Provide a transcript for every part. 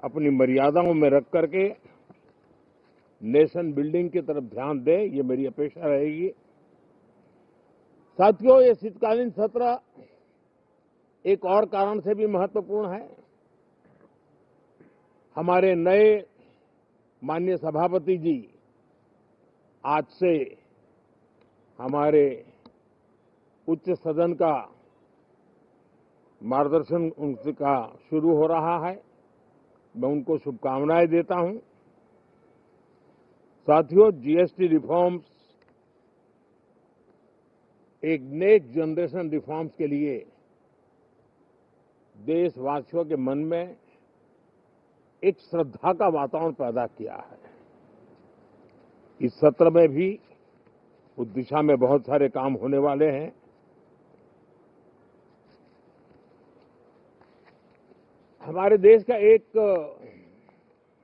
अपनी मर्यादाओं में रख करके नेशन बिल्डिंग की तरफ ध्यान दें, ये मेरी अपेक्षा रहेगी। साथियों, ये शीतकालीन सत्र एक और कारण से भी महत्वपूर्ण है। हमारे नए माननीय सभापति जी आज से हमारे उच्च सदन का मार्गदर्शन उनका शुरू हो रहा है। मैं उनको शुभकामनाएं देता हूं। साथियों, जीएसटी रिफॉर्म्स एक नेक्स्ट जनरेशन रिफॉर्म्स के लिए देशवासियों के मन में एक श्रद्धा का वातावरण पैदा किया है। इस सत्र में भी उस दिशा में बहुत सारे काम होने वाले हैं। हमारे देश का एक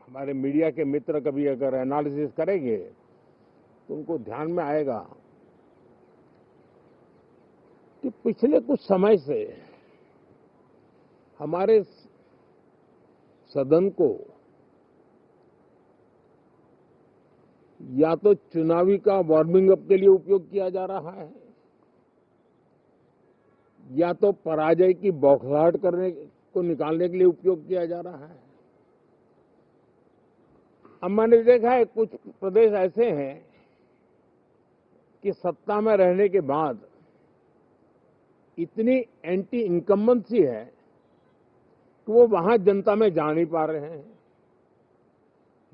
हमारे मीडिया के मित्र कभी अगर एनालिसिस करेंगे तो उनको ध्यान में आएगा कि पिछले कुछ समय से हमारे सदन को या तो चुनावी का वार्मिंग अप के लिए उपयोग किया जा रहा है, या तो पराजय की बौखलाहट करने को निकालने के लिए उपयोग किया जा रहा है। अब मैंने देखा है कुछ प्रदेश ऐसे हैं कि सत्ता में रहने के बाद इतनी एंटी इनकम्बेंसी है कि वो वहां जनता में जा नहीं पा रहे हैं,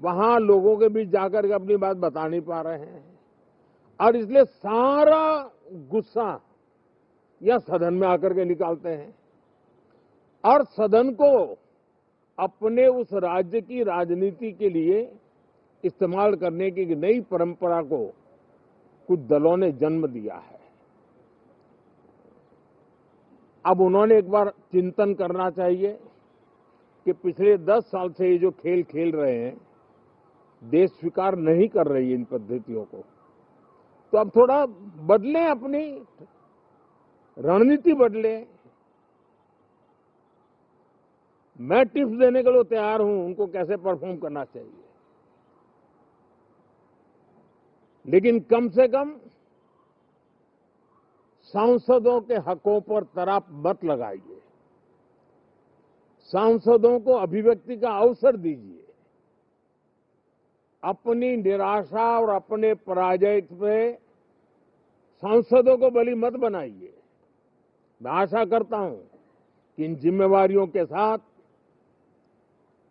वहां लोगों के बीच जाकर के अपनी बात बता नहीं पा रहे हैं, और इसलिए सारा गुस्सा या सदन में आकर के निकालते हैं और सदन को अपने उस राज्य की राजनीति के लिए इस्तेमाल करने की नई परंपरा को कुछ दलों ने जन्म दिया है। अब उन्होंने एक बार चिंतन करना चाहिए कि पिछले 10 साल से ये जो खेल खेल रहे हैं, देश स्वीकार नहीं कर रही है इन पद्धतियों को, तो अब थोड़ा बदलें, अपनी रणनीति बदलें। मैं टिप्स देने के लिए तैयार हूं उनको कैसे परफॉर्म करना चाहिए, लेकिन कम से कम सांसदों के हकों पर तराप मत लगाइए, सांसदों को अभिव्यक्ति का अवसर दीजिए, अपनी निराशा और अपने पराजय पे सांसदों को बलि मत बनाइए। मैं आशा करता हूं कि इन जिम्मेवारियों के साथ